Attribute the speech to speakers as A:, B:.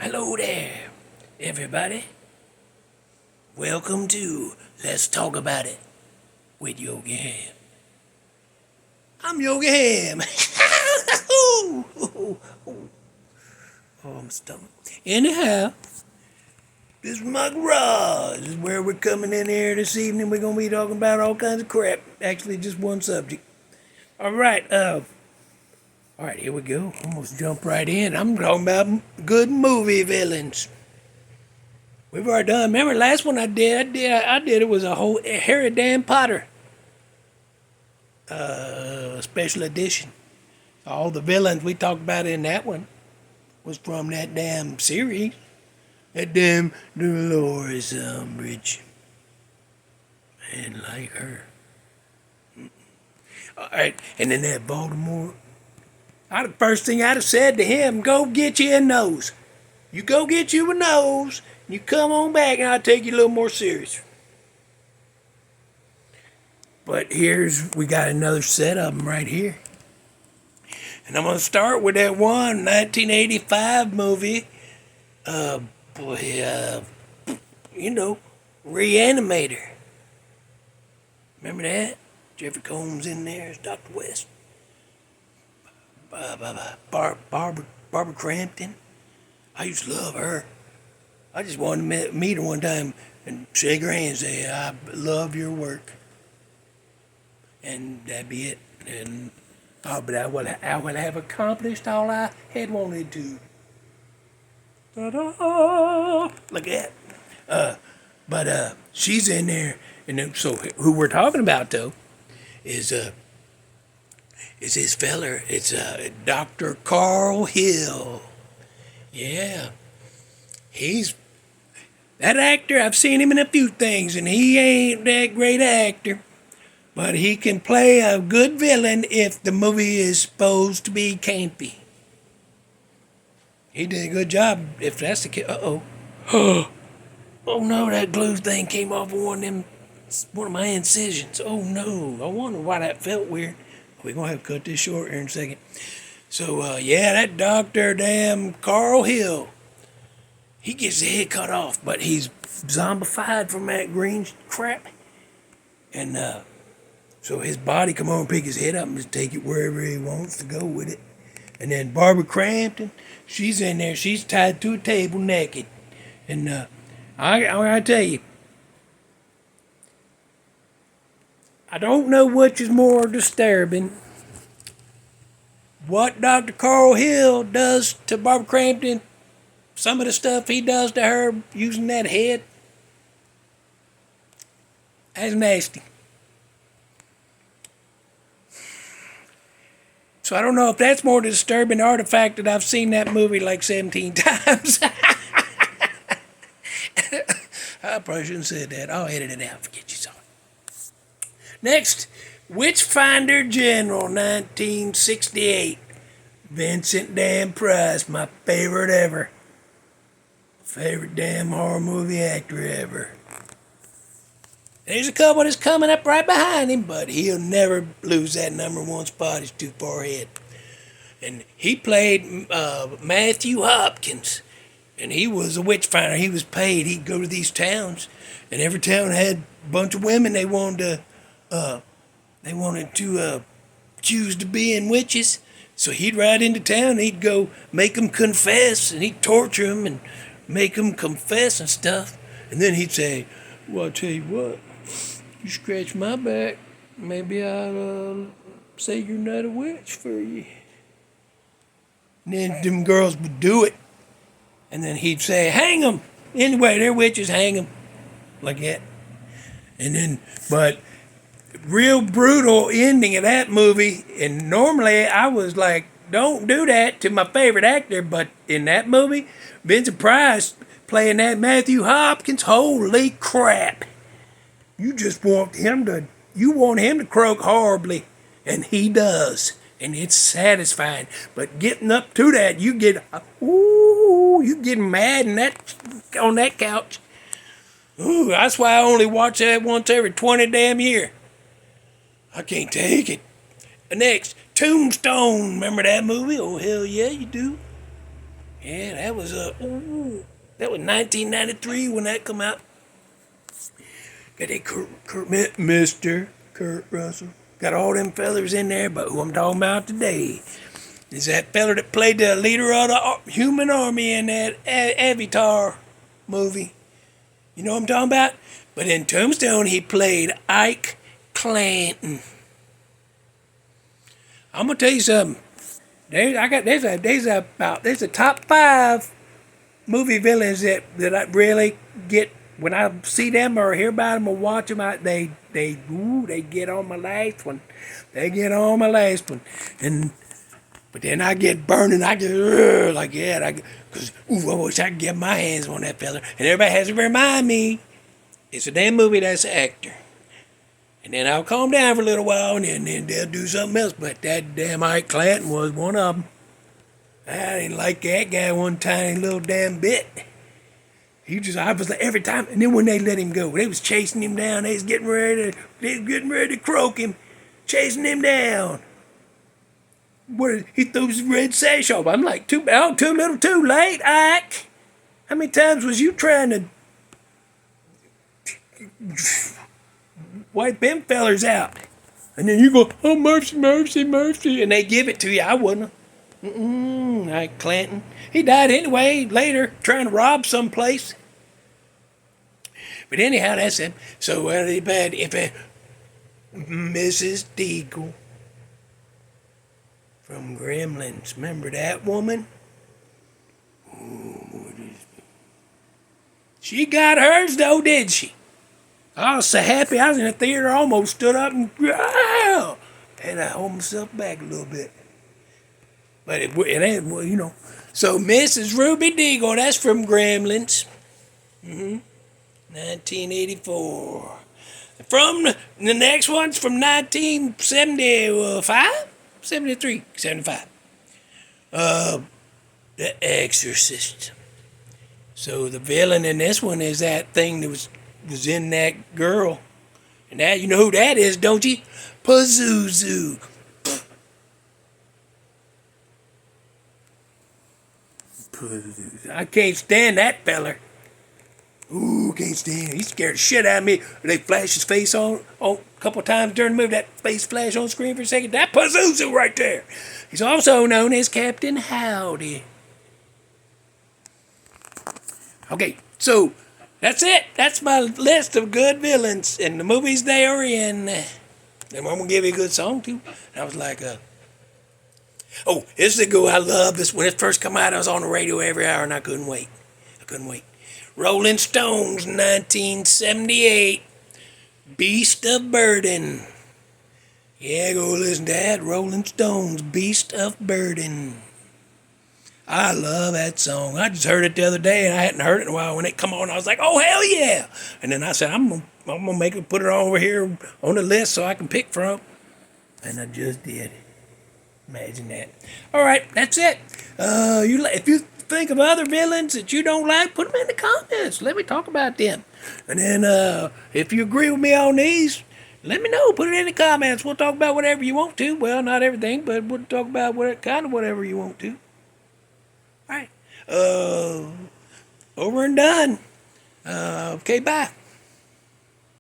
A: Hello there, everybody. Welcome to Let's Talk About It with Yogi Hamm. I'm Yogi Hamm. Oh, my stomach. Anyhow, this is my garage. This is where we're coming in here this evening. We're going to be talking about all kinds of crap. Actually, just one subject. All right, here we go. Almost jump right in. I'm talking about good movie villains. We've already done. Remember the last one I did it was a whole Harry Dan Potter special edition. All the villains we talked about in that one was from that damn series. That damn Dolores Umbridge. Man, like her. All right, and then that Voldemort. The first thing I'd have said to him, go get you a nose. You go get you a nose, you come on back and I'll take you a little more serious. But we got another set of them right here. And I'm going to start with that one 1985 movie. Reanimator. Remember that? Jeffrey Combs in there as Dr. West. Barbara Crampton. I used to love her. I just wanted to meet her one time and shake her hand and say, I love your work. And that'd be it. And but I would have accomplished all I had wanted to. Ta-da! Look at that. But she's in there. And then, so who we're talking about, though, is his feller. It's Dr. Carl Hill. Yeah. He's that actor. I've seen him in a few things, and he ain't that great actor. But he can play a good villain if the movie is supposed to be campy. He did a good job if that's the case. Uh-oh. Oh no, that glue thing came off of one of my incisions. Oh no, I wonder why that felt weird. We're going to have to cut this short here in a second. So, that Dr. damn Carl Hill, he gets his head cut off, but he's zombified from that green crap. And so his body come on and pick his head up and just take it wherever he wants to go with it. And then Barbara Crampton, she's in there. She's tied to a table naked. And I tell you, I don't know which is more disturbing. What Dr. Carl Hill does to Barbara Crampton, some of the stuff he does to her using that head, that's nasty. So I don't know if that's more disturbing or the fact that I've seen that movie like 17 times. I probably shouldn't have said that. I'll edit it out. Forget you saw it. Next, Witchfinder General, 1968. Vincent Dan Price, my favorite ever. Favorite damn horror movie actor ever. There's a couple that's coming up right behind him, but he'll never lose that number one spot. He's too far ahead. And he played Mathew Hopkins. And he was a witch finder. He was paid. He'd go to these towns, and every town had a bunch of women they wanted to choose to be in witches. So he'd ride into town, and he'd go make them confess, and he'd torture them and make them confess and stuff. And then he'd say, well, I'll tell you what, you scratch my back, maybe I'll say you're not a witch for you. And then them girls would do it. And then he'd say, hang them. Anyway, they're witches, hang them. Like that. And then, but real brutal ending of that movie. And normally I was like, don't do that to my favorite actor. But in that movie, Vincent Price playing that Mathew Hopkins, holy crap. You want him to croak horribly. And he does. And it's satisfying. But getting up to that, you get mad on that couch. Ooh, that's why I only watch that once every 20 damn year. I can't take it. Next, Tombstone. Remember that movie? Oh, hell yeah, you do. Yeah, that was that was 1993 when that come out. Got that Mr. Kurt Russell. Got all them fellers in there, but who I'm talking about today is that feller that played the leader of the human army in that Avatar movie. You know what I'm talking about? But in Tombstone, he played Ike Clanton. I'm gonna tell you something. There's a top 5 movie villains that I really get when I see them or hear about them or watch them. They get on my last one. They get on my last one, but then I get burning. I get because I wish I could get my hands on that fella. And everybody has to remind me it's a damn movie. That's an actor. And then I'll calm down for a little while, and then they'll do something else. But that damn Ike Clanton was one of them. I didn't like that guy one tiny little damn bit. I was like every time, and then when they let him go, they was chasing him down. They was getting ready to croak him, chasing him down. He threw his red sash off. I'm like, too little, too late, Ike. How many times was you trying to wipe them fellers out? And then you go, oh, mercy, mercy, mercy. And they give it to you. I wouldn't. Ike Clanton. He died anyway later, trying to rob someplace. But anyhow, that's him. So, if Mrs. Deagle from Gremlins, remember that woman? She got hers though, did she? I was so happy. I was in the theater, almost stood up and had to hold myself back a little bit. But it ain't, well, you know. So Mrs. Ruby Deagle, that's from Gremlins. 1984. From the next one's from 1975? 73, 75. The Exorcist. So the villain in this one is that thing that was in that girl. And that, you know who that is, don't you? Pazuzu. I can't stand that feller. Ooh, can't stand him. He scared the shit out of me. They flash his face on a couple times during the movie. That face flash on screen for a second. That Pazuzu right there. He's also known as Captain Howdy. Okay, so that's it. That's my list of good villains and the movies they are in. And I'm going to give you a good song, too. And I was like, oh, this is a go. I love this. When it first came out, I was on the radio every hour, and I couldn't wait. Rolling Stones, 1978. Beast of Burden. Yeah, go listen to that. Rolling Stones, Beast of Burden. I love that song. I just heard it the other day, and I hadn't heard it in a while. When it come on, I was like, oh, hell yeah. And then I said, I'm gonna make it, put it over here on the list so I can pick from. And I just did. Imagine that. All right, that's it. If you think of other villains that you don't like, put them in the comments. Let me talk about them. And then if you agree with me on these, let me know. Put it in the comments. We'll talk about whatever you want to. Well, not everything, but we'll talk about whatever you want to. All right. Over and done. Okay, bye.